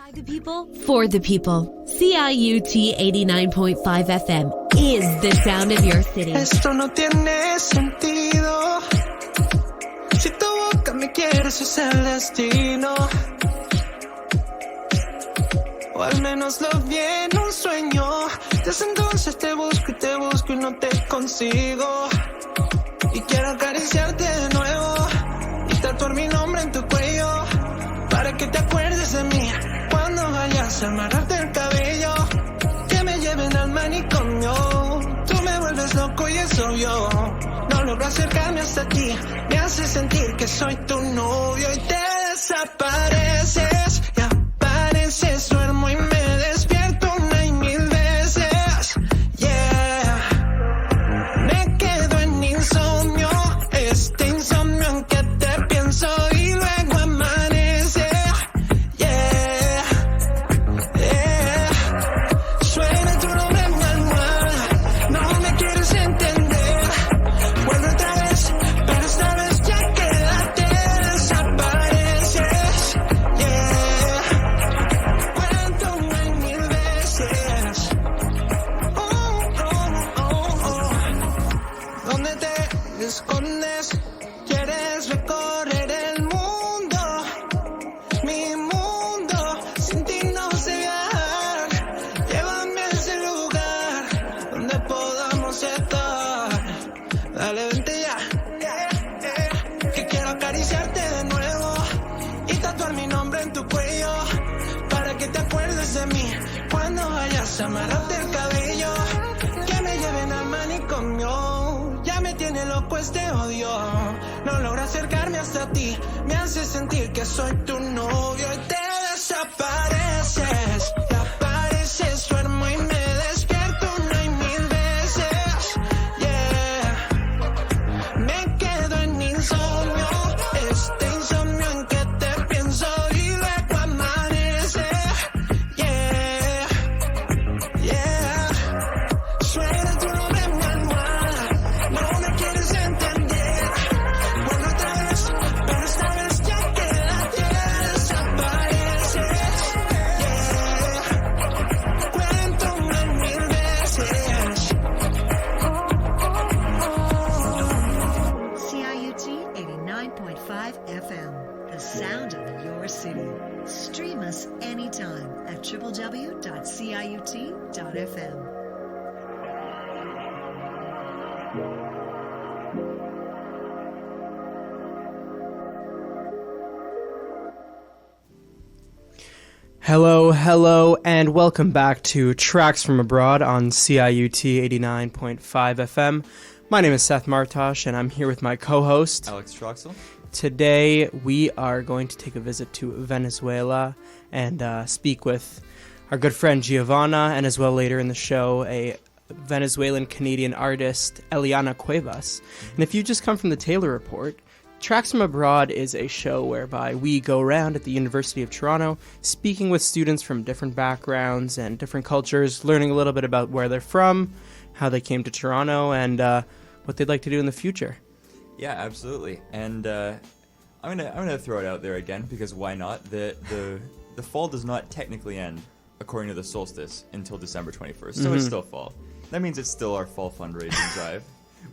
By the people, for the people. CIUT 89.5 FM is the sound of your city. Esto no tiene sentido. Si tu boca me quieres, es el destino. O al menos lo vi en un sueño. Desde entonces te busco y no te consigo. Y quiero acariciarte de nuevo y tatuar mi nombre en tu cuello para que te acuerdes de mí cuando vayas a amarrarte el cabello. Que me lleven al manicomio. Tú me vuelves loco y es obvio. No logro acercarme hasta ti. Me hace sentir que soy tu novio y te desapareces. Y apareces, duermo y me despierto una y mil veces. Yeah. Me quedo en insomnio. Este insomnio en que te pienso y luego amanece. Yeah. Yeah. Suena tu nombre en mi almohada. No me quieres entender. Vuelve otra vez, pero esta vez ya quédate. Desapareces. Yeah. Cuento una y mil veces. ¿Dónde te escondes? ¿Quieres recorrer el mundo? Mi mundo, sin ti no sé viajar. Llévame a ese lugar donde podamos estar. Dale, vente ya. Que quiero acariciarte de nuevo y tatuar mi nombre en tu cuello para que te acuerdes de mí cuando vayas a amarrarte el cabello. Que me lleven al manicomio. Ya me tiene loco este odio. No logro acercarme hasta ti. Me hace sentir que soy tu novio y te desapareces. Te apareces, duermo y me despierto una y mil veces. Yeah. Me quedo en insomnio. Este insomnio en que te pienso y luego amanece. Yeah. Yeah. Suena tu nombre en mi almohada. No me quieres entender. Vuelve otra vez, pero esta vez ya quédate. Desapareces. Yeah. Cuento una y mil veces. CIUT 89.5 FM, the sound of your city. Stream us anytime at www.ciut.fm. Hello, and welcome back to Tracks from Abroad on CIUT 89.5 FM. My name is Seth Martosh, and I'm here with my co-host. Alex Troxel. Today, we are going to take a visit to Venezuela and speak with our good friend Giovanna, and as well later in the show, a Venezuelan-Canadian artist, Eliana Cuevas. And if you just come from the Taylor Report, Tracks from Abroad is a show whereby we go around at the University of Toronto speaking with students from different backgrounds and different cultures, learning a little bit about where they're from, how they came to Toronto, and what they'd like to do in the future. Yeah, absolutely. And I'm gonna throw it out there again because why not? The fall does not technically end according to the solstice until December 21st, so it's still fall. That means it's still our fall fundraising drive.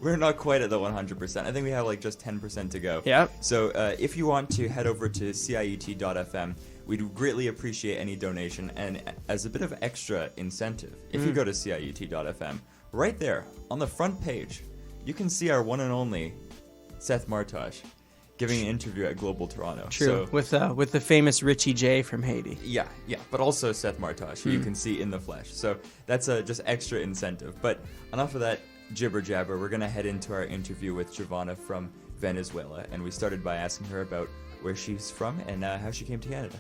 We're not quite at the 100%. I think we have like just 10% to go. Yep. So if you want to head over to ciut.fm, we'd greatly appreciate any donation. And as a bit of extra incentive, if you go to ciut.fm, right there on the front page, you can see our one and only Seth Martosh giving an interview at Global Toronto. True, So, with the famous Richie J from Haiti. Yeah, but also Seth Martosh, who you can see in the flesh. So that's just extra incentive. But enough of that jibber jabber. We're going to head into our interview with Giovanna from Venezuela. And we started by asking her about where she's from and how she came to Canada.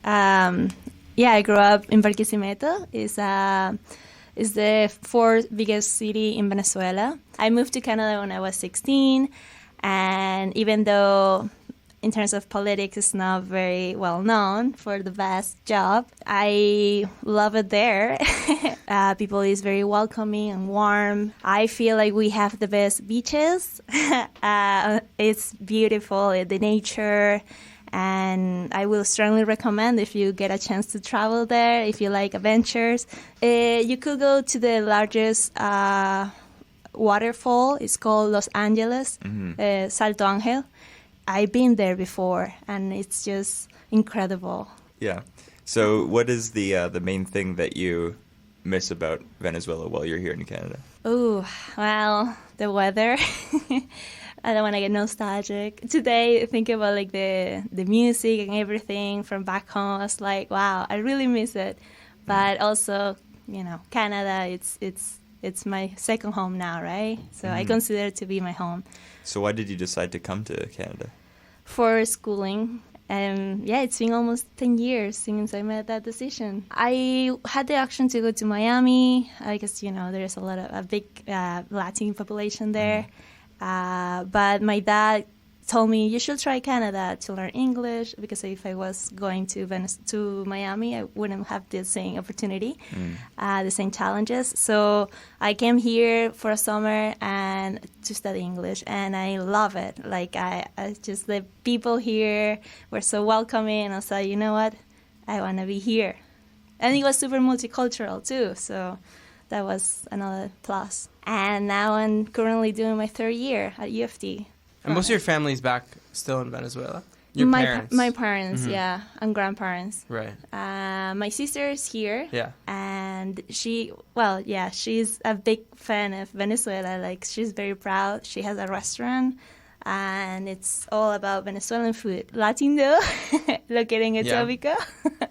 I grew up in Barquisimeto. It's the fourth biggest city in Venezuela. I moved to Canada when I was 16, and even though in terms of politics it's not very well known for the best job, I love it there. People is very welcoming and warm. I feel like we have the best beaches. It's beautiful, the nature. And I will strongly recommend if you get a chance to travel there, if you like adventures. You could go to the largest waterfall. It's called Los Angeles, Salto Ángel. I've been there before, and it's just incredible. Yeah. So what is the main thing that you miss about Venezuela while you're here in Canada? Oh, well, the weather. I don't want to get nostalgic. Today, thinking about like the music and everything from back home, I was like, wow, I really miss it. But also, you know, Canada, it's my second home now, right? So I consider it to be my home. So why did you decide to come to Canada? For schooling. Yeah, it's been almost 10 years since I made that decision. I had the option to go to Miami because, you know, there's a big Latin population there. But my dad told me you should try Canada to learn English, because if I was going to Miami, I wouldn't have the same opportunity, the same challenges. So I came here for a summer and to study English, and I love it. Like I just, the people here were so welcoming. I was like, you know what, I want to be here. And it was super multicultural too, so that was another plus. And now I'm currently doing my third year at U of T. And most of your family's back still in Venezuela? Your parents? My parents, yeah, and grandparents. Right. My sister is here. Yeah. And she's a big fan of Venezuela. Like, she's very proud. She has a restaurant, and it's all about Venezuelan food. Latino, located in Etobicoke.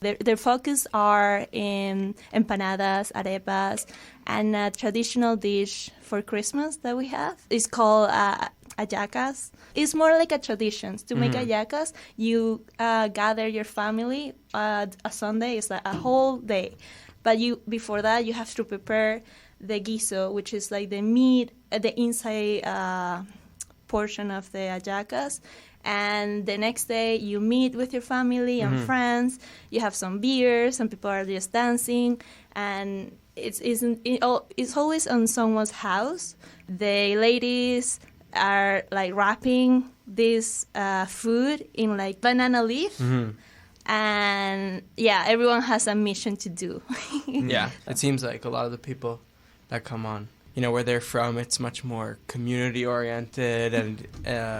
Their focus are in empanadas, arepas, and a traditional dish for Christmas that we have. It's called hallacas. It's more like a tradition. To make hallacas, you gather your family. A Sunday is like a whole day. But before that, you have to prepare the guiso, which is like the meat, the inside portion of the hallacas. And the next day, you meet with your family and friends. You have some beer. Some people are just dancing, and it's always on someone's house. The ladies are like wrapping this food in like banana leaf, and yeah, everyone has a mission to do. Yeah, it seems like a lot of the people that come on, you know, where they're from, it's much more community-oriented, and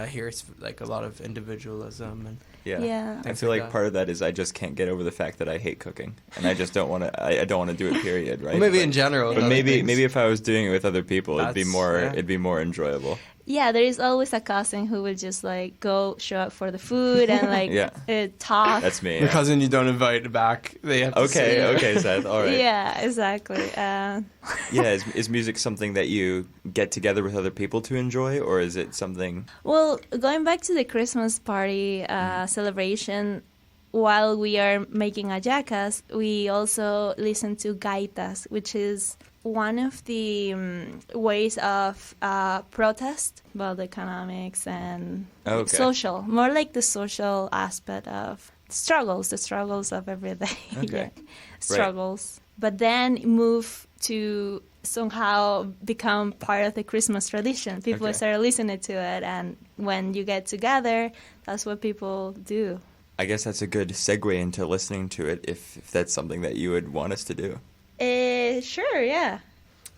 here it's like a lot of individualism. And Yeah. I feel like part of that is I just can't get over the fact that I hate cooking, and I just don't want to. I don't want to do it. Period. Right? Well, maybe in general. But maybe if I was doing it with other people, it'd be more enjoyable. Yeah, there is always a cousin who will just like go show up for the food and like talk. That's me. Your cousin you don't invite back. They have to Okay, Seth. All right. Yeah, exactly. Is music something that you get together with other people to enjoy, or is it something? Well, going back to the Christmas party celebration, while we are making hallacas, we also listen to gaitas, which is one of the ways of protest about the economics and social, more like the social aspect of the struggles of everyday struggles. Right. But then move to somehow become part of the Christmas tradition. People start listening to it, and when you get together, that's what people do. I guess that's a good segue into listening to it, if that's something that you would want us to do. Sure, yeah.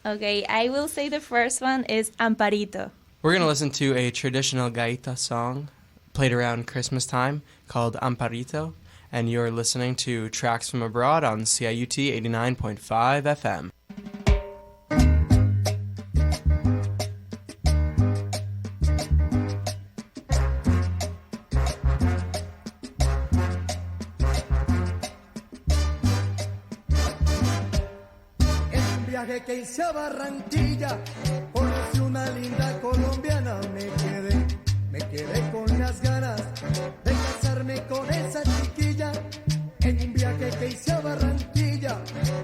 Okay, I will say the first one is Amparito. We're going to listen to a traditional gaita song played around Christmas time called Amparito, and you're listening to Tracks from Abroad on CIUT 89.5 FM. Que hice a Barranquilla, conocí una linda colombiana, me quedé con las ganas de casarme con esa chiquilla. En un viaje que hice a Barranquilla,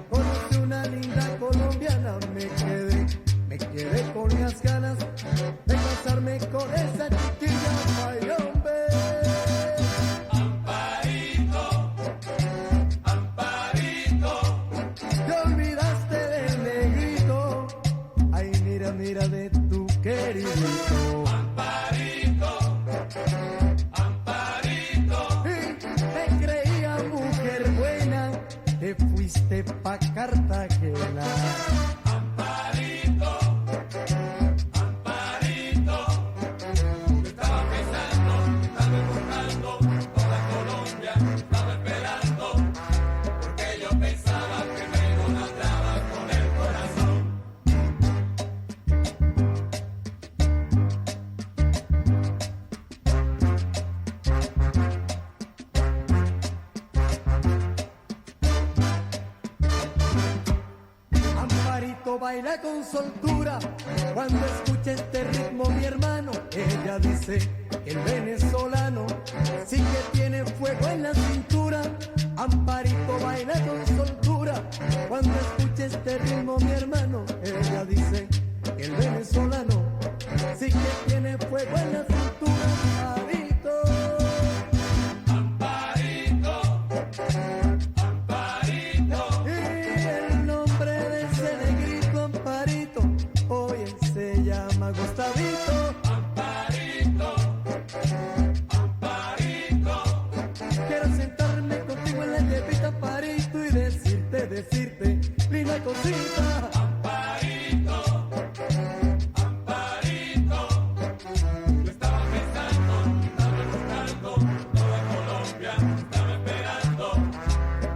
conocí una linda colombiana, me quedé con las ganas de casarme con esa chiquilla. Ay, hombre. Mira de tu querido Amparito, Amparito. fuiste pa' Cartagena. Baila con soltura cuando escucha este ritmo mi hermano. Ella dice que el venezolano sí que tiene fuego en la cintura. Amparito baila con soltura cuando escucha este ritmo mi hermano. Ella dice que el venezolano sí que tiene fuego en la cintura. Amparito. Gustavito, Amparito, Amparito. Quiero sentarme contigo en la llevita, Amparito, y decirte, linda cosita. Amparito, Amparito. Yo estaba pensando, estaba buscando, toda Colombia estaba esperando,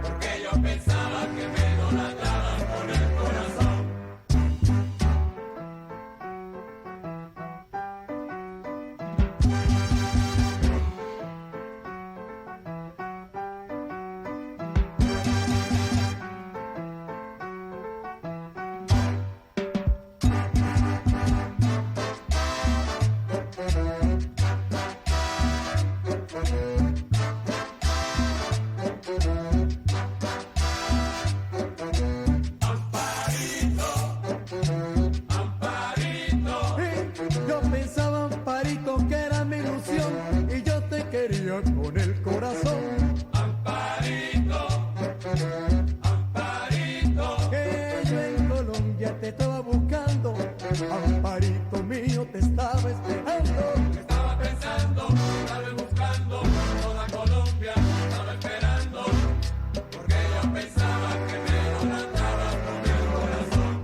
porque yo pensaba que me idolatraban con el corazón. Con el corazón, Amparito, Amparito, que yo en Colombia te estaba buscando, Amparito mío te estaba esperando. Estaba pensando, estaba buscando, toda Colombia estaba esperando, porque yo pensaba que me idolatraba con el corazón.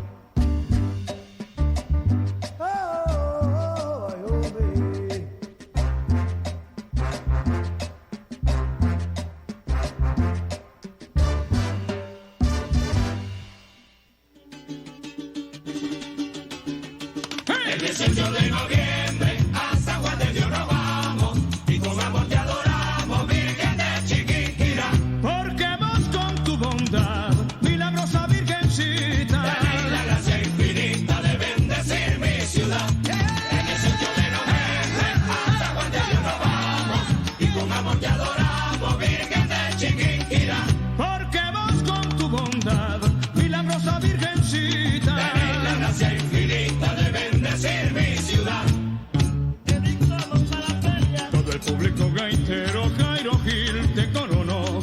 El 18 de noviembre a San Juan de Dios nos vamos y con amor te adoramos, Virgen de Chiquinquirá. Porque vos con tu bondad, milagrosa Virgencita, tenéis la gracia infinita de bendecir mi ciudad. El 18 de noviembre a San Juan de Dios nos vamos y con amor te adoramos, Virgen de Chiquinquirá. Porque vos con tu bondad, milagrosa Virgencita, tenéis la gracia infinita de bendecir mi ciudad. Todo el público gaitero Jairo Gil te coronó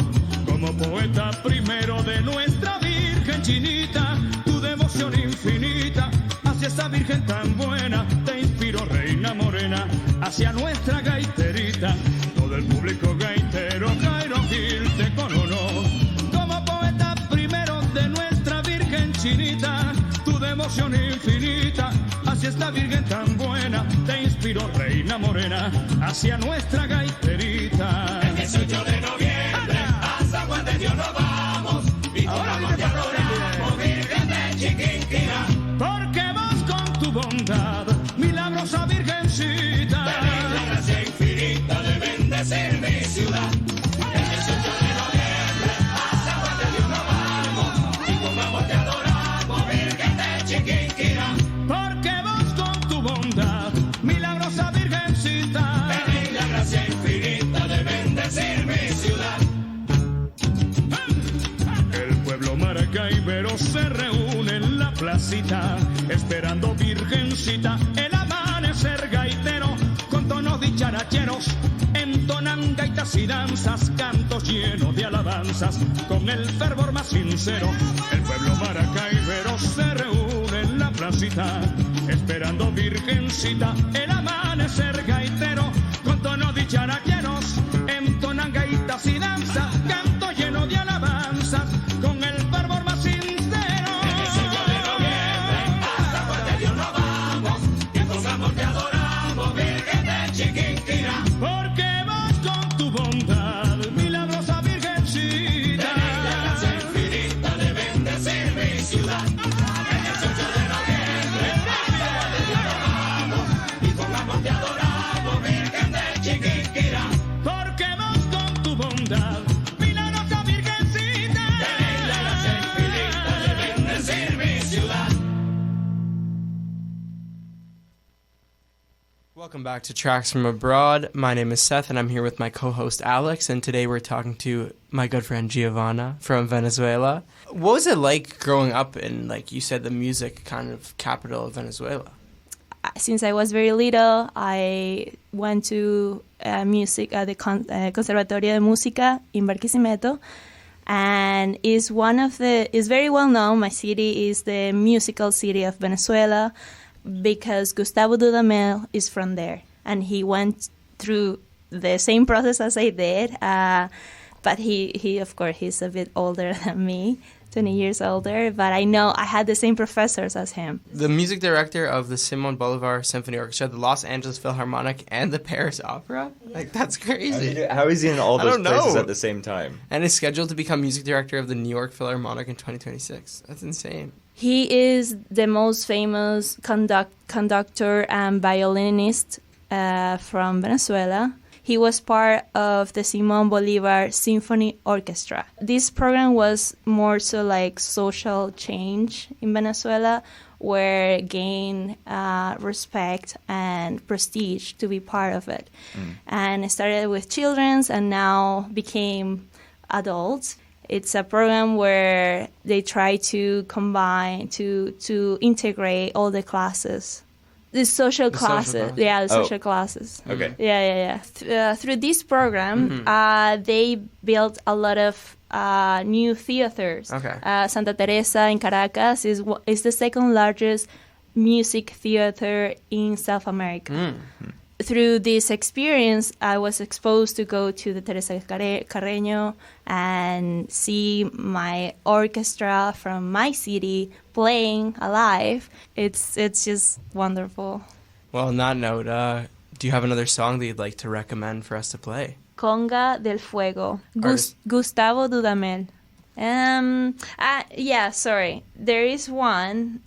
como poeta primero de nuestra Virgen Chinita. Tu devoción infinita hacia esa Virgen tan buena te inspiró, Reina Morena, hacia nuestra gaiterita. Todo el público gaitero Jairo Gil te coronó como poeta primero de nuestra Virgen Chinita. Tu devoción infinita hacia esta Virgen tan buena te inspiró, Reina Morena, hacia nuestra gaiterita. El 18 de noviembre a San Juan de Dios nos vamos y con amor te adoramos, Virgen de Chiquinquirá. Porque vos con tu bondad, milagrosa Virgencita, tenéis la gracia infinita de bendecir mi ciudad. El 18 de noviembre a San Juan de Dios nos vamos y con amor te adoramos, Virgen de Chiquinquirá. Porque vos con tu bondad, milagrosa Virgencita, tenéis la gracia infinita de bendecir mi ciudad. El pueblo maracaibero se reúne en la placita, esperando Virgencita el amanecer gaitero. Con tonos dicharacheros entonan gaitas y danzas, cantos llenos de alabanzas, con el fervor más sincero. El pueblo maracaibero se reúne en la placita, esperando Virgencita el amanecer gaitero. Con tonos dicharacheros entonan gaitas y danzas, cantos llenos de alabanzas, con el fervor Welcome back to Tracks from Abroad. My name is Seth, and I'm here with my co-host Alex, and today we're talking to my good friend Giovanna from Venezuela. What was it like growing up in, like you said, the music kind of capital of Venezuela? Since I was very little, I went to music at the Conservatorio de Música in Barquisimeto, and is very well known. My city is the musical city of Venezuela, because Gustavo Dudamel is from there, and he went through the same process as I did, but he of course, he's a bit older than me, 20 years older, but I know I had the same professors as him. The music director of the Simon Bolivar Symphony Orchestra, the Los Angeles Philharmonic, and the Paris Opera? Like, that's crazy. How is he in all those places know. at the same time? And is scheduled to become music director of the New York Philharmonic in 2026. That's insane. He is the most famous conductor and violinist from Venezuela. He was part of the Simon Bolivar Symphony Orchestra. This program was more so like social change in Venezuela, where gain respect and prestige to be part of it. And it started with children's and now became adults. It's a program where they try to combine, to integrate all the classes. The social classes. Yeah, the social classes. Okay. Yeah. Through this program, they built a lot of new theaters. Okay. Santa Teresa in Caracas is the second largest music theater in South America. Through this experience, I was exposed to go to the Teresa Carreño and see my orchestra from my city playing alive. It's just wonderful. Well, on that note, do you have another song that you'd like to recommend for us to play? Conga del Fuego, Artist? Gustavo Dudamel. Sorry. There is one,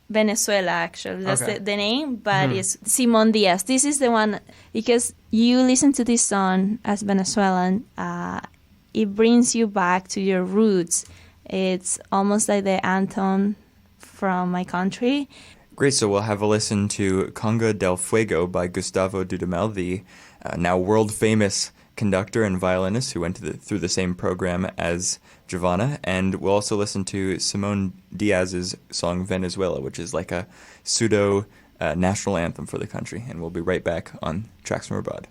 Venezuela, actually. That's Okay. the name, but it's Simon Diaz. This is the one, because you listen to this song as Venezuelan, it brings you back to your roots. It's almost like the anthem from my country. Great, so we'll have a listen to Conga del Fuego by Gustavo Dudamel, the now world-famous conductor and violinist who went through the same program as Giovanna, and we'll also listen to Simon Diaz's song Venezuela, which is like a pseudo national anthem for the country, and we'll be right back on Tracks from Abroad.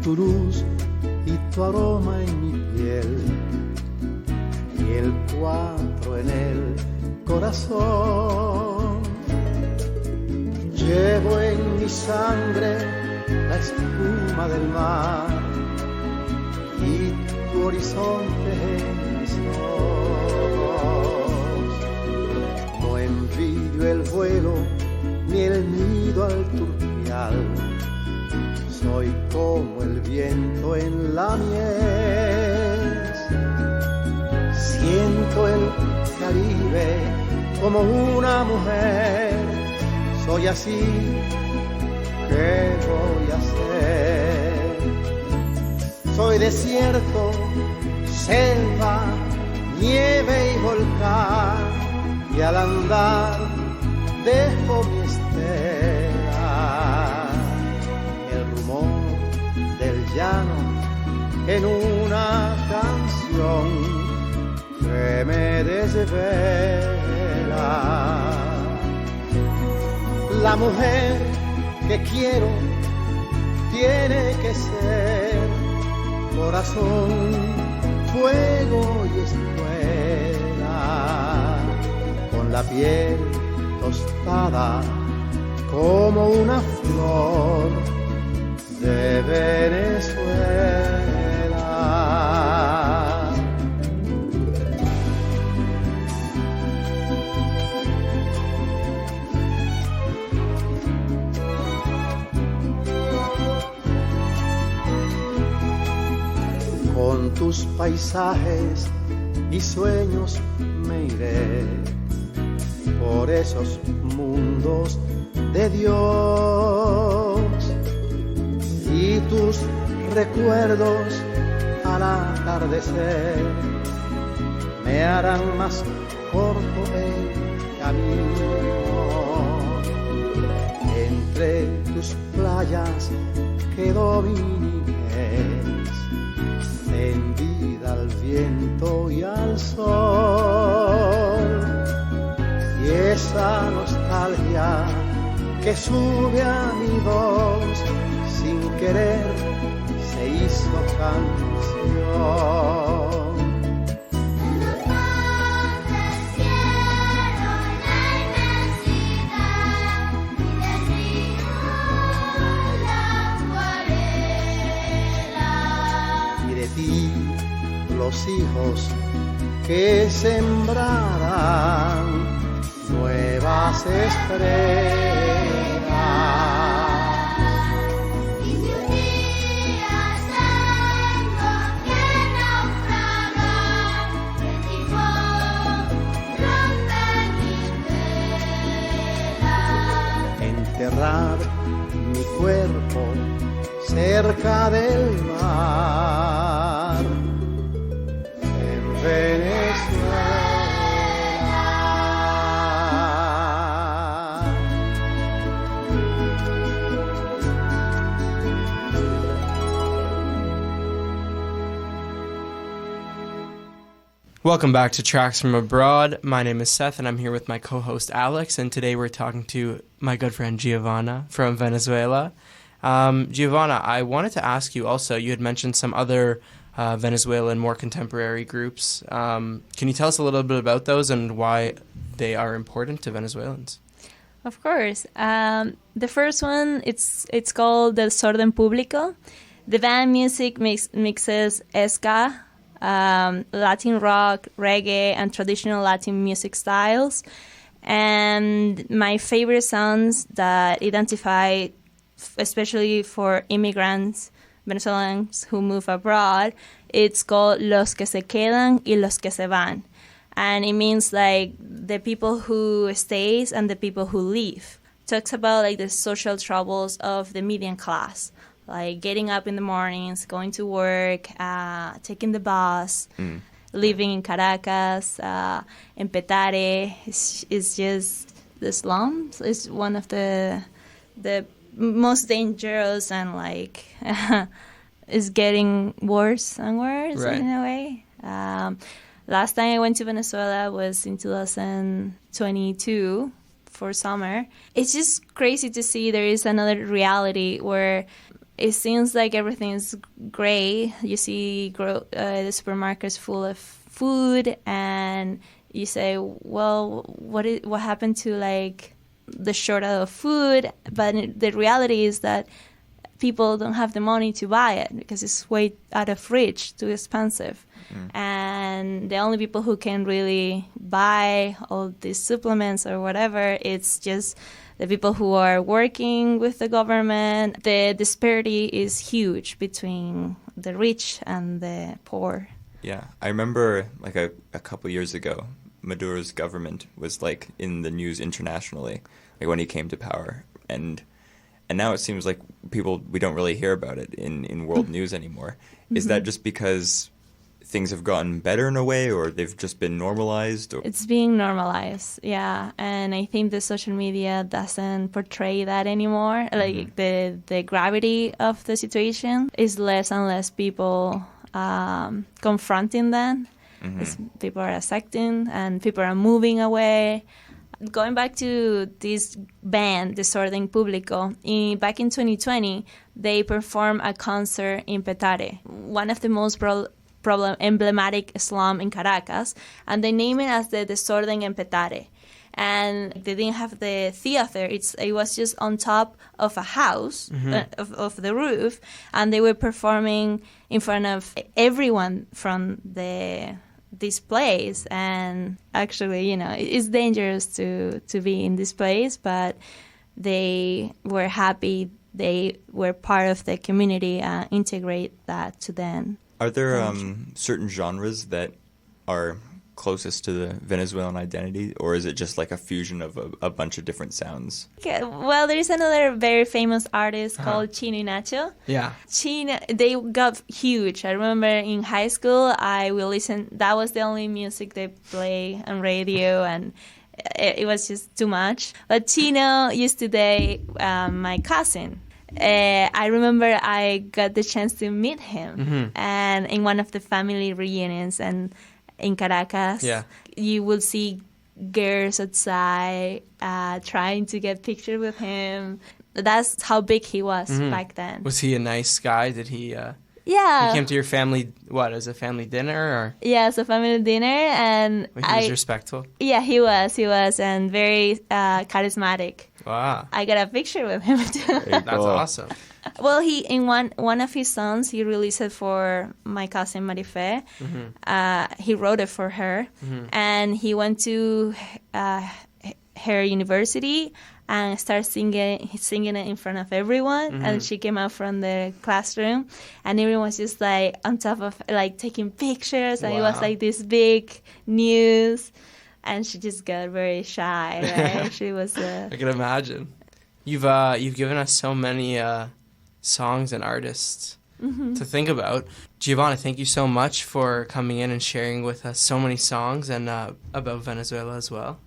Tu luz y tu aroma en mi piel y el 4 en el corazón. Llevo en mi sangre la espuma del mar y tu horizonte en mis ojos. No envidio el vuelo ni el nido al turpial. Soy como el viento en la mies. Siento el Caribe como una mujer. Soy así, ¿qué voy a hacer? Soy desierto, selva, nieve y volcán. Y al andar dejo mi estela. Del llano en una canción que me desvela. La mujer que quiero tiene que ser corazón, fuego y espuela, con la piel tostada como una flor de Venezuela. Con tus paisajes y sueños me iré por esos mundos de Dios. Y tus recuerdos al atardecer me harán más corto el camino. Entre tus playas quedó mi niñez, tendida al viento y al sol. Y esa nostalgia que sube a mi voz sin querer se hizo canción. Luz del cielo en la inmensidad y del río la acuarela. Y de ti los hijos que sembrarán nuevas estrellas. Enterrar mi cuerpo cerca del mar en Venezuela. Welcome back to Tracks from Abroad. My name is Seth, and I'm here with my co-host Alex, and today we're talking to my good friend Giovanna from Venezuela. Giovanna, I wanted to ask you also, you had mentioned some other Venezuelan, more contemporary groups. Can you tell us a little bit about those and why they are important to Venezuelans? Of course. The first one, it's called Desorden Público. The band music mixes ska, Latin rock, reggae, and traditional Latin music styles. And my favorite songs that identify, especially for immigrants, Venezuelans who move abroad, it's called Los que se quedan y los que se van. And it means like the people who stays and the people who leave. Talks about like the social troubles of the median class, like getting up in the mornings, going to work, taking the bus, living in Caracas, in Petare. It's just the slums. It's one of the most dangerous and like is getting worse and worse in a way. Last time I went to Venezuela was in 2022 for summer. It's just crazy to see there is another reality where it seems like everything is great. You see the supermarkets full of food, and you say, well, what happened to like the shortage of food? But the reality is that people don't have the money to buy it because it's way out of reach, too expensive. And the only people who can really buy all these supplements or whatever, it's just the people who are working with the government. The disparity is huge between the rich and the poor. Yeah, I remember like a couple years ago, Maduro's government was like in the news internationally, like when he came to power, and now it seems like we don't really hear about it in world news anymore. Is that just because things have gotten better in a way, or they've just been normalized? Or? It's being normalized, yeah. And I think the social media doesn't portray that anymore. Like the gravity of the situation is less and less people confronting that. People are accepting and people are moving away. Going back to this band, Desorden Público, back in 2020, they performed a concert in Petare, one of the most emblematic slum in Caracas, and they named it as the Desorden en Petare. And they didn't have the theater; it was just on top of a house, of the roof, and they were performing in front of everyone from this place. And actually, it's dangerous to be in this place, but they were happy they were part of the community and integrate that to them. Are there certain genres that are closest to the Venezuelan identity, or is it just like a fusion of a bunch of different sounds? Okay, well, there is another very famous artist called Chino y Nacho. Yeah. Chino, they got huge. I remember in high school, I will listen. That was the only music they play on radio, and it was just too much. But Chino used to date my cousin. I remember I got the chance to meet him, and in one of the family reunions, and in Caracas, you will see girls outside trying to get pictures with him. That's how big he was back then. Was he a nice guy? Did he? Yeah. He came to your family. What, as a family dinner, or? Yeah, as a family dinner, and he was respectful. Yeah, he was, and very charismatic. Wow. I got a picture with him too. That's awesome. Well, he in one of his songs he released it for my cousin Marife. He wrote it for her, and he went to her university and started singing it in front of everyone. And she came out from the classroom, and everyone was just like on top of like taking pictures, and it was like this big news. And she just got very shy, right? She was. I can imagine. You've given us so many songs and artists to think about. Giovanna, thank you so much for coming in and sharing with us so many songs and about Venezuela as well.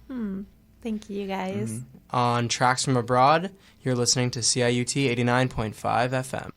Thank you, guys. On Tracks from Abroad, you're listening to CIUT 89.5 FM.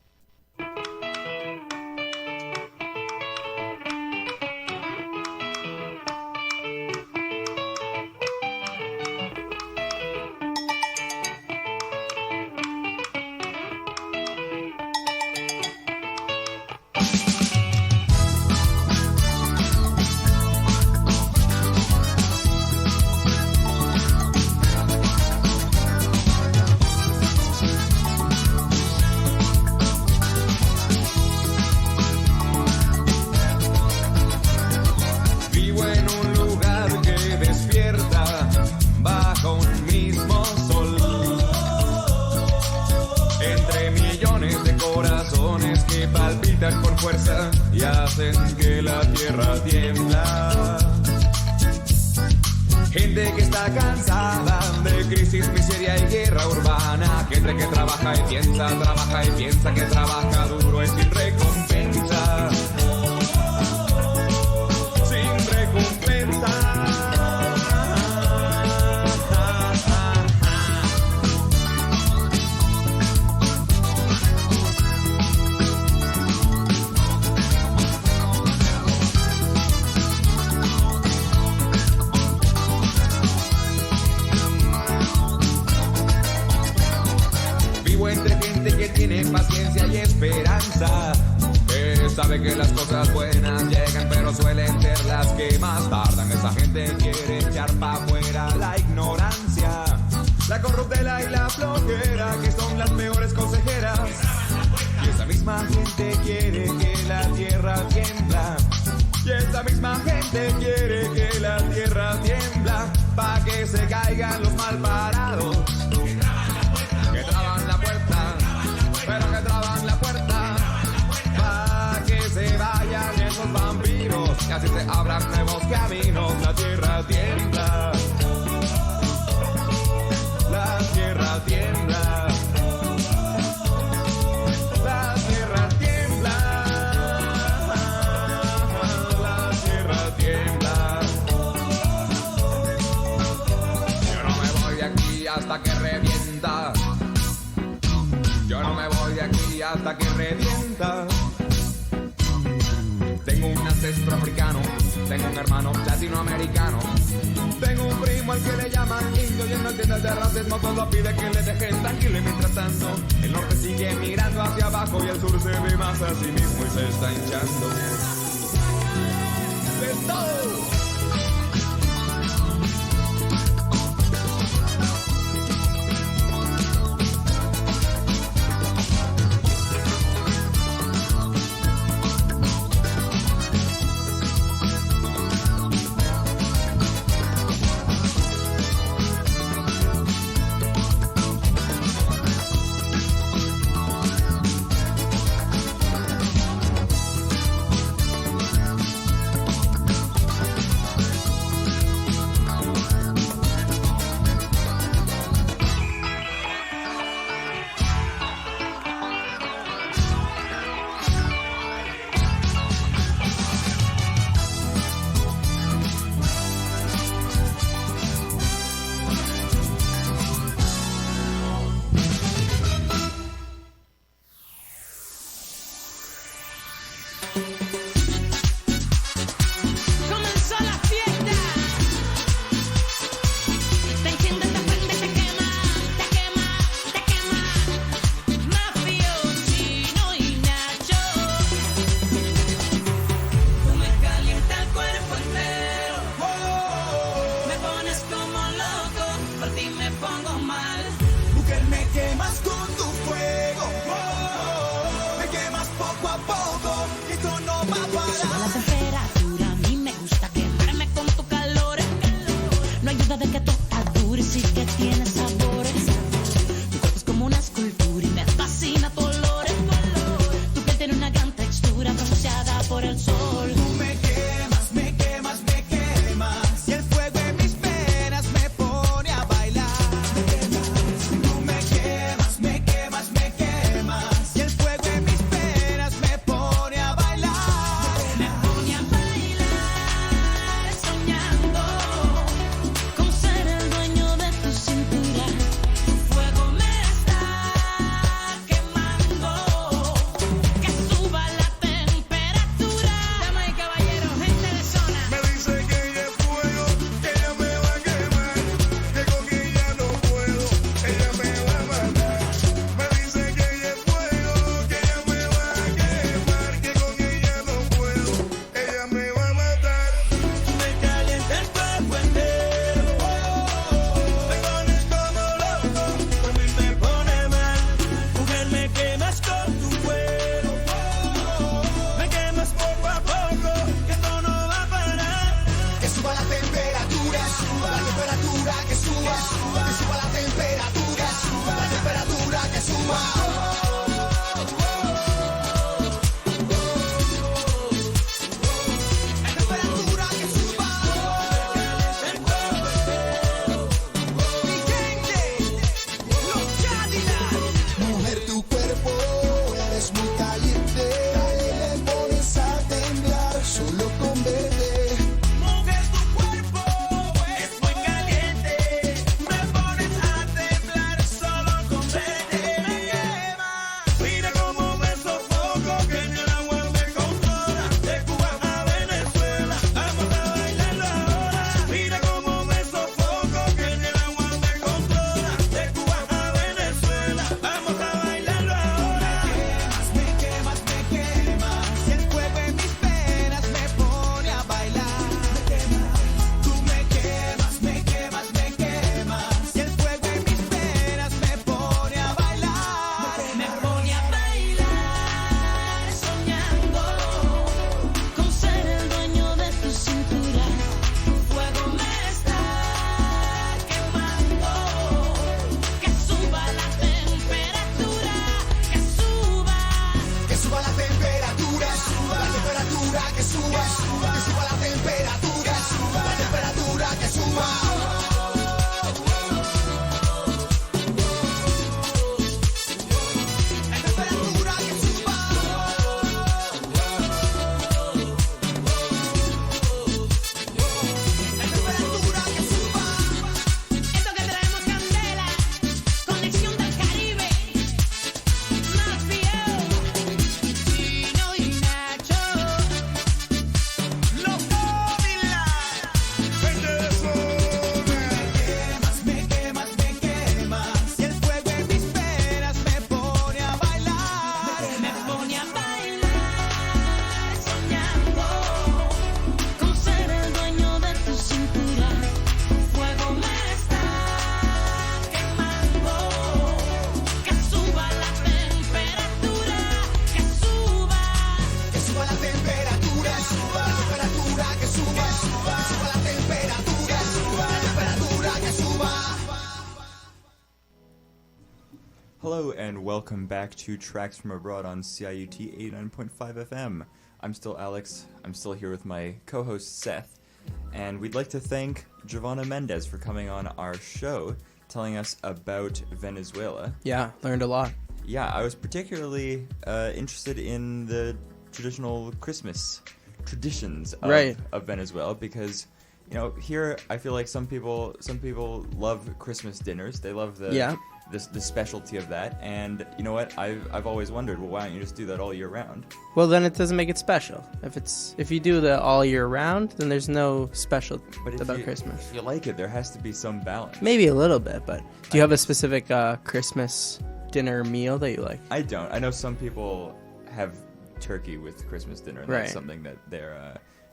llegan con fuerza y hacen que la tierra tiembla. Gente que está cansada de crisis, miseria y guerra urbana. Gente que trabaja y piensa que trabaja duro es sin recompensa. Sin recompensa. Entre gente que tiene paciencia y esperanza, que sabe que las cosas buenas llegan pero suelen ser las que más tardan. Esa gente quiere echar pa' afuera la ignorancia, la corruptela y la flojera, que son las peores consejeras. Y esa misma gente quiere que la tierra tiembla. Y esa misma gente quiere que la tierra tiembla, pa' que se caigan los malparados. Que traban la puerta, pero que traban la puerta, para que se vayan esos vampiros y así se abran nuevos caminos. La tierra tiembla, la tierra tiembla, la tierra tiembla, la tierra tiembla. Yo no me voy de aquí hasta que revienta. Yo no me voy de aquí hasta que revienta. Tengo un ancestro africano, tengo un hermano latinoamericano, tengo un primo al que le llaman indio y él no entiende de racismo, todo pide que le dejen tranquilo. Y mientras tanto, el norte sigue mirando hacia abajo y el sur se ve más a sí mismo y se está hinchando. ¡De todo! Hello and welcome back to Tracks from Abroad on CIUT 89.5 FM. I'm still Alex. I'm still here with my co-host Seth. And we'd like to thank Giovanna Mendez for coming on our show, telling us about Venezuela. Yeah, learned a lot. Yeah, I was particularly interested in the traditional Christmas traditions of Venezuela because, you know, here I feel like some people love Christmas dinners. They love the specialty of that, and you know what? I've always wondered, well, why don't you just do that all year round? Well, then it doesn't make it special. If you do the all year round, then there's no special about Christmas. If you like it, there has to be some balance. Maybe a little bit, but do you have a specific Christmas dinner meal that you like? I don't. I know some people have turkey with Christmas dinner, and that's something that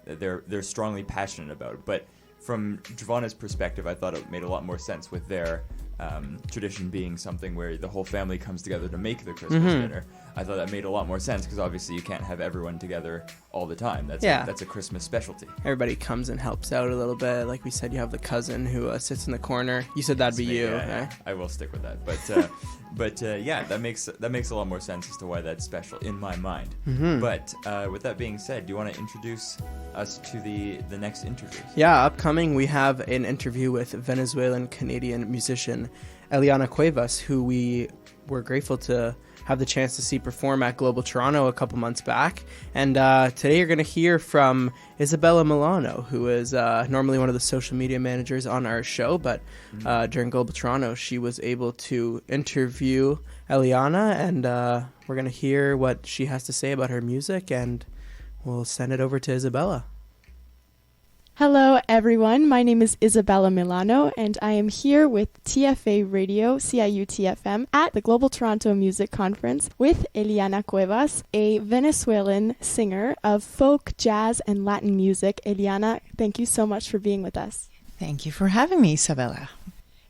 they're strongly passionate about. But from Giovanna's perspective, I thought it made a lot more sense with their tradition being something where the whole family comes together to make the Christmas dinner. I thought that made a lot more sense because obviously you can't have everyone together all the time. That's a Christmas specialty. Everybody comes and helps out a little bit. Like we said, you have the cousin who sits in the corner. You said that'd be you. Yeah. I will stick with that. But yeah, that makes a lot more sense as to why that's special in my mind. But with that being said, do you want to introduce us to the next interview? Yeah, upcoming we have an interview with Venezuelan-Canadian musician Eliana Cuevas, who we were grateful to have the chance to see perform at Global Toronto a couple months back. And today you're going to hear from Isabella Milano, who is normally one of the social media managers on our show, but during Global Toronto she was able to interview Eliana, and we're going to hear what she has to say about her music, and we'll send it over to Isabella. Hello, everyone. My name is Isabella Milano, and I am here with TFA Radio, CIUT-FM, at the Global Toronto Music Conference with Eliana Cuevas, a Venezuelan singer of folk, jazz, and Latin music. Eliana, thank you so much for being with us. Thank you for having me, Isabella.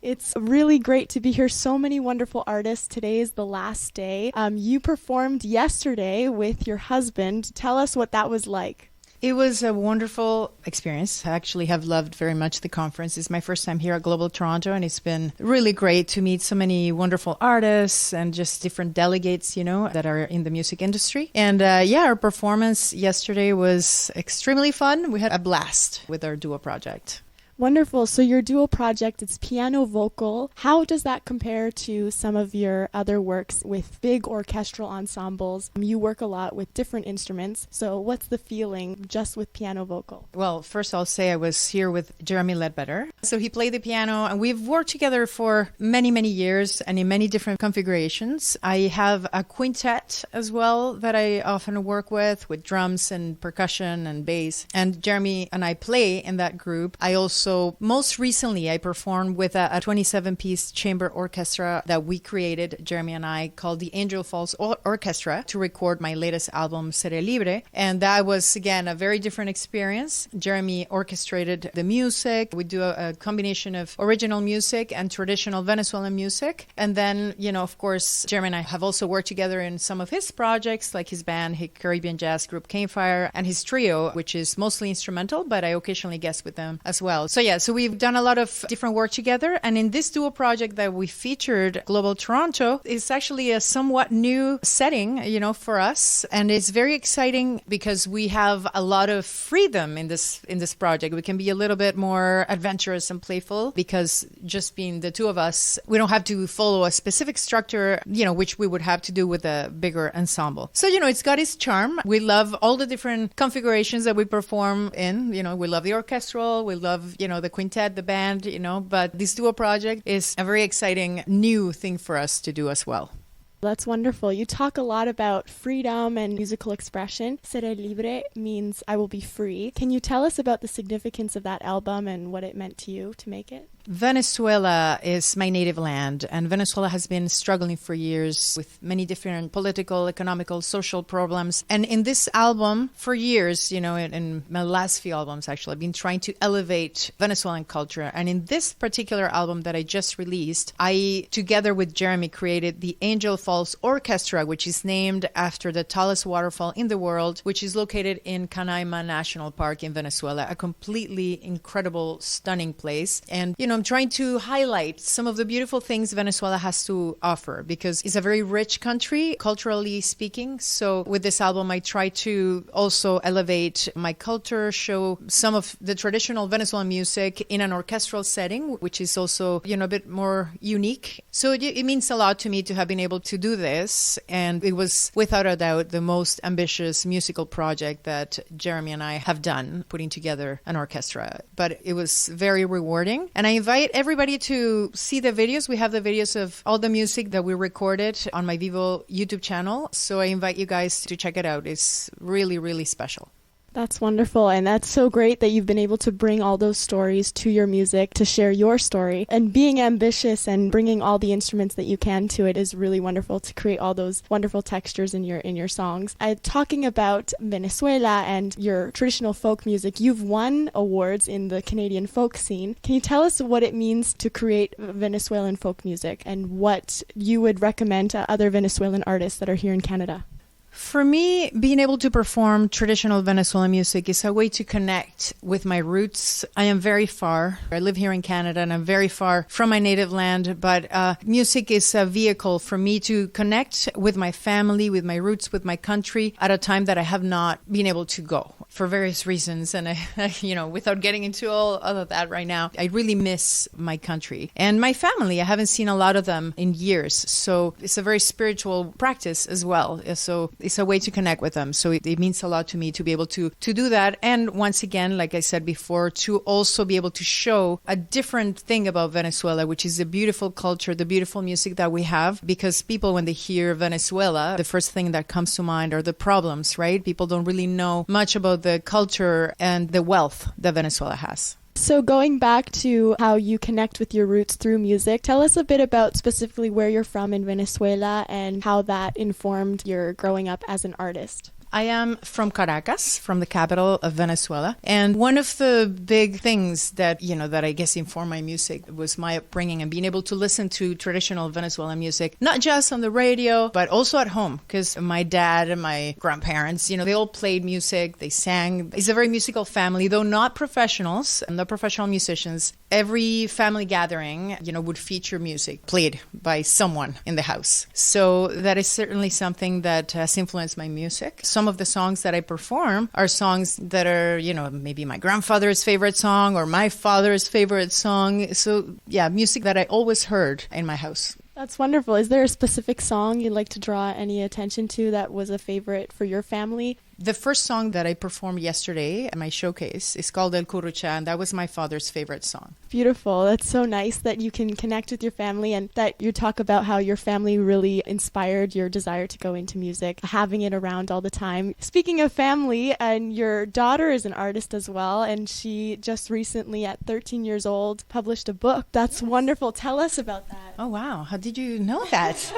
It's really great to be here. So many wonderful artists. Today is the last day. You performed yesterday with your husband. Tell us what that was like. It was a wonderful experience. I actually have loved very much the conference. It's my first time here at Global Toronto, and it's been really great to meet so many wonderful artists and just different delegates, you know, that are in the music industry. And our performance yesterday was extremely fun. We had a blast with our duo project. Wonderful. So your duo project, it's piano vocal. How does that compare to some of your other works with big orchestral ensembles? You work a lot with different instruments. So what's the feeling just with piano vocal? Well, first I'll say I was here with Jeremy Ledbetter. So he played the piano, and we've worked together for many, many years and in many different configurations. I have a quintet as well that I often work with drums and percussion and bass. And Jeremy and I play in that group. I also most recently, I performed with a 27-piece chamber orchestra that we created, Jeremy and I, called the Angel Falls Orchestra, to record my latest album, Seré Libre. And that was, again, a very different experience. Jeremy orchestrated the music. We do a combination of original music and traditional Venezuelan music. And then, you know, of course, Jeremy and I have also worked together in some of his projects, like his band, his Caribbean jazz group Canefire, and his trio, which is mostly instrumental, but I occasionally guest with them as well. So we've done a lot of different work together. And in this duo project that we featured, Global Toronto, is actually a somewhat new setting, you know, for us. And it's very exciting because we have a lot of freedom in this project. We can be a little bit more adventurous and playful because just being the two of us, we don't have to follow a specific structure, you know, which we would have to do with a bigger ensemble. So, you know, it's got its charm. We love all the different configurations that we perform in. You know, we love the orchestral, we love, you know, the quintet, the band, you know, but this duo project is a very exciting new thing for us to do as well. That's wonderful. You talk a lot about freedom and musical expression. Seré Libre means I will be free. Can you tell us about the significance of that album and what it meant to you to make it? Venezuela is my native land, and Venezuela has been struggling for years with many different political, economical, social problems. And in this album, for years, you know, in my last few albums, actually, I've been trying to elevate Venezuelan culture. And in this particular album that I just released, I, together with Jeremy, created the Angel Waterfalls Orchestra, which is named after the tallest waterfall in the world, which is located in Canaima National Park in Venezuela, a completely incredible, stunning place. And, I'm trying to highlight some of the beautiful things Venezuela has to offer because it's a very rich country, culturally speaking. So with this album, I try to also elevate my culture, show some of the traditional Venezuelan music in an orchestral setting, which is also, a bit more unique. So it means a lot to me to have been able to do this. And it was, without a doubt, the most ambitious musical project that Jeremy and I have done, putting together an orchestra. But it was very rewarding. And I invite everybody to see the videos. We have the videos of all the music that we recorded on my Vivo YouTube channel. So I invite you guys to check it out. It's really, really special. That's wonderful, and that's so great that you've been able to bring all those stories to your music to share your story. And being ambitious and bringing all the instruments that you can to it is really wonderful to create all those wonderful textures in your songs. Talking about Venezuela and your traditional folk music, you've won awards in the Canadian folk scene. Can you tell us what it means to create Venezuelan folk music and what you would recommend to other Venezuelan artists that are here in Canada? For me, being able to perform traditional Venezuelan music is a way to connect with my roots. I am very far. I live here in Canada and I'm very far from my native land, but music is a vehicle for me to connect with my family, with my roots, with my country at a time that I have not been able to go for various reasons. And I without getting into all of that right now, I really miss my country and my family. I haven't seen a lot of them in years. So it's a very spiritual practice as well. So it's a way to connect with them. So it means a lot to me to be able to do that. And once again, like I said before, to also be able to show a different thing about Venezuela, which is the beautiful culture, the beautiful music that we have. Because people, when they hear Venezuela, the first thing that comes to mind are the problems, right? People don't really know much about the culture and the wealth that Venezuela has. So going back to how you connect with your roots through music, tell us a bit about specifically where you're from in Venezuela and how that informed your growing up as an artist. I am from Caracas, from the capital of Venezuela. And one of the big things that, that I guess informed my music was my upbringing and being able to listen to traditional Venezuelan music, not just on the radio, but also at home. Because my dad and my grandparents, they all played music, they sang. It's a very musical family, though not professionals, not professional musicians. Every family gathering, would feature music played by someone in the house. So that is certainly something that has influenced my music. Some of the songs that I perform are songs that are, maybe my grandfather's favorite song or my father's favorite song. So, yeah, music that I always heard in my house. That's wonderful. Is there a specific song you'd like to draw any attention to that was a favorite for your family? The first song that I performed yesterday at my showcase is called El Curucha, and that was my father's favorite song. Beautiful. That's so nice that you can connect with your family and that you talk about how your family really inspired your desire to go into music, having it around all the time. Speaking of family, and your daughter is an artist as well, and she just recently, at 13 years old, published a book. That's wonderful. Tell us about that. Oh, wow. How did you know that?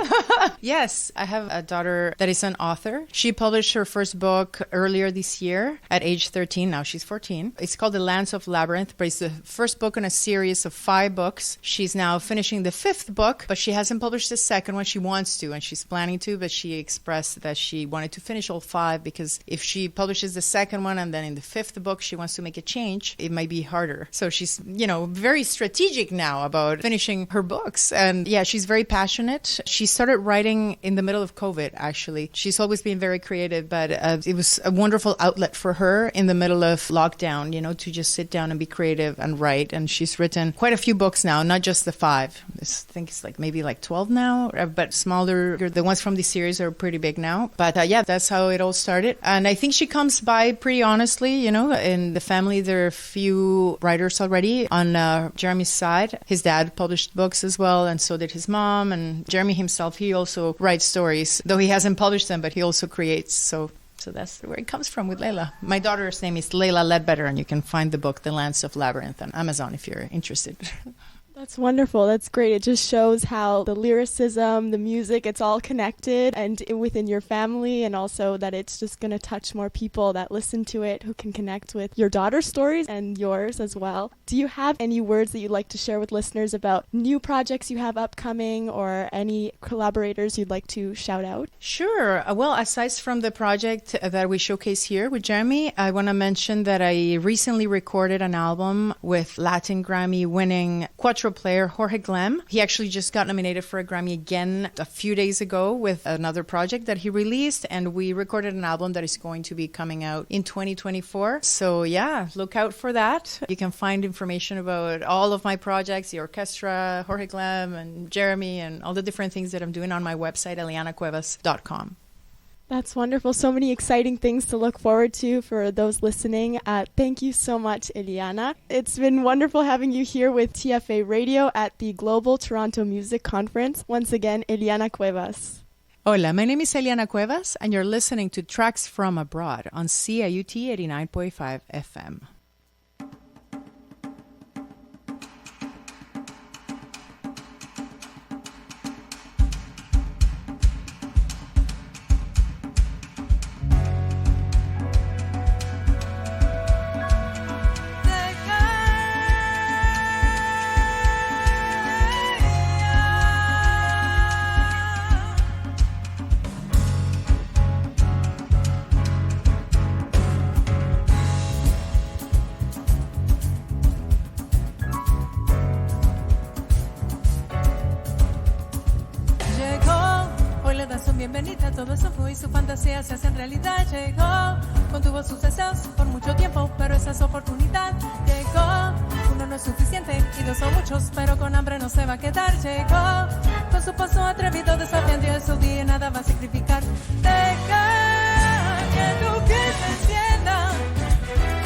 Yes, I have a daughter that is an author. She published her first book earlier this year at age 13. Now she's 14. It's called The Lands of Labyrinth, but it's the first book in a series of 5 books. She's now finishing the 5th book, but she hasn't published the second one. She wants to, and she's planning to, but she expressed that she wanted to finish all 5 because if she publishes the second one and then in the 5th book she wants to make a change, it might be harder. So she's, very strategic now about finishing her books. And yeah, she's very passionate. She started writing in the middle of COVID, actually. She's always been very creative, but it was a wonderful outlet for her in the middle of lockdown, to just sit down and be creative and write. And she's written quite a few books now, not just the 5. I think it's maybe 12 now, but smaller. The ones from this series are pretty big now. But yeah, that's how it all started. And I think she comes by pretty honestly, in the family, there are a few writers already on Jeremy's side. His dad published books as well, and so did his mom. And Jeremy himself, he also writes stories, though he hasn't published them, but he also creates. So that's where it comes from with Layla. My daughter's name is Layla Ledbetter, and you can find the book The Lands of Labyrinth on Amazon if you're interested. That's wonderful. That's great. It just shows how the lyricism, the music, it's all connected and within your family, and also that it's just going to touch more people that listen to it who can connect with your daughter's stories and yours as well. Do you have any words that you'd like to share with listeners about new projects you have upcoming or any collaborators you'd like to shout out? Sure. Well, aside from the project that we showcase here with Jeremy, I want to mention that I recently recorded an album with Latin Grammy winning Quattro player Jorge Glem. He actually just got nominated for a Grammy again a few days ago with another project that he released, and we recorded an album that is going to be coming out in 2024. So yeah, look out for that. You can find information about all of my projects, the orchestra, Jorge Glem and Jeremy, and all the different things that I'm doing on my website, elianacuevas.com. That's wonderful. So many exciting things to look forward to for those listening. Thank you so much, Eliana. It's been wonderful having you here with TFA Radio at the Global Toronto Music Conference. Once again, Eliana Cuevas. Hola, my name is Eliana Cuevas, and you're listening to Tracks from Abroad on CIUT 89.5 FM. Bienvenida, todo eso fue y su fantasía se hacen realidad. Llegó, contuvo sus deseos por mucho tiempo, pero esa es oportunidad. Llegó, uno no es suficiente y dos son muchos, pero con hambre no se va a quedar. Llegó, con su paso atrevido, desafiando y en su día nada va a sacrificar. Deja que tu piel se encienda,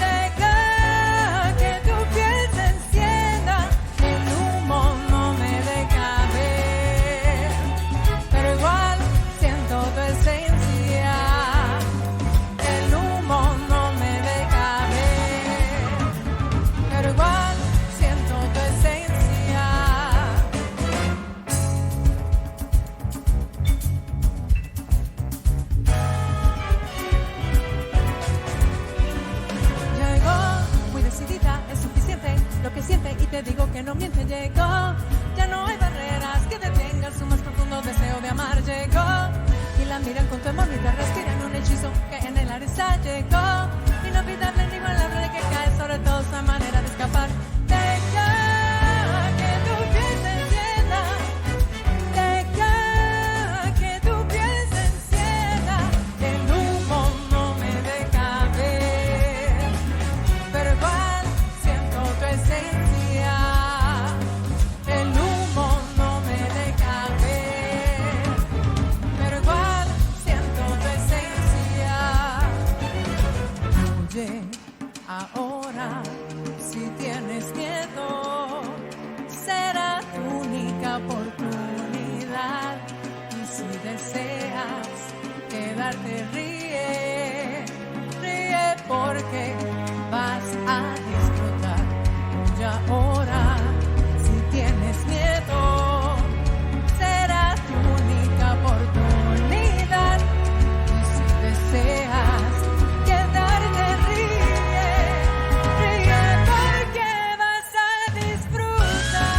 deja que tu piel se encienda. El humo no me deja ver, pero igual tu esencia, el humo no me deja ver, pero igual siento tu esencia. Llegó, muy decidida, es suficiente lo que siente y te digo que no miente. Llegó, ya no hay barreras que detengan su más profundo deseo de amar. Llegó, y la miran con tu amor y te respiran un hechizo que en el aire está. Llegó, inolvidable, inigualable, que cae sobre todo esa manera de escapar. Deja que tu piel se encienda, deja que tu piel se encienda. El humo no me deja ver, pero igual siento tu esencia. El humo no me deja ver, pero igual siento tu esencia. Oye, ahora si tienes miedo, será tu única oportunidad. Y si deseas quedarte, ríe, ríe porque vas a disfrutar. Oye, ahora si tienes miedo, será tu única oportunidad. Y si deseas quedarte, ríe, ríe porque vas a disfrutar.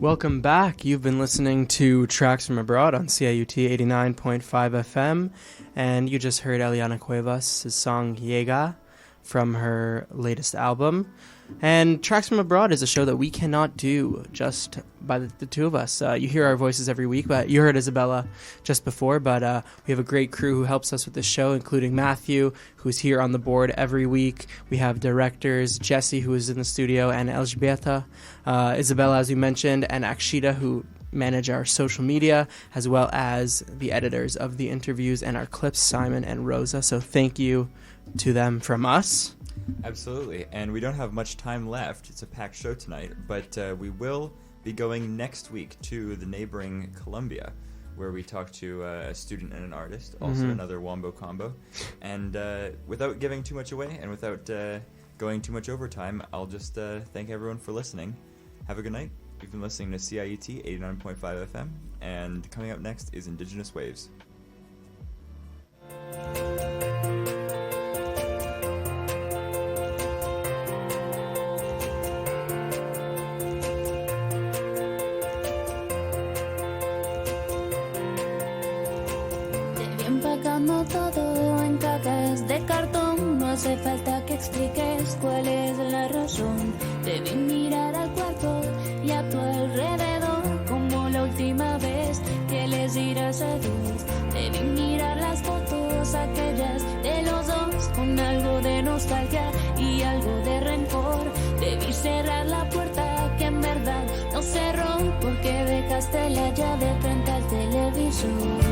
Welcome back. You've been listening to Tracks from Abroad on CIUT 89.5 FM, and you just heard Eliana Cuevas' song Llega from her latest album. And Tracks from Abroad is a show that we cannot do just by the two of us. You hear our voices every week, but you heard Isabella just before, but we have a great crew who helps us with this show, including Matthew, who's here on the board every week. We have directors, Jesse, who is in the studio, and Elżbieta, Isabella, as we mentioned, and Akshita, who manage our social media, as well as the editors of the interviews and our clips, Simon and Rosa. So thank you to them from us. Absolutely, and we don't have much time left. It's a packed show tonight, but we will be going next week to the neighboring Colombia, where we talk to a student and an artist, also another Wombo combo. And without giving too much away and without going too much overtime, I'll just thank everyone for listening. Have a good night. You've been listening to CIUT 89.5 FM, and coming up next is Indigenous Waves. Empacando todo en cajas de cartón. No hace falta que expliques cuál es la razón. Debí mirar al cuarto y a tu alrededor, como la última vez que les dirás adiós. Debí mirar las fotos aquellas de los dos, con algo de nostalgia y algo de rencor. Debí cerrar la puerta que en verdad no cerró, porque dejaste la llave frente al televisor.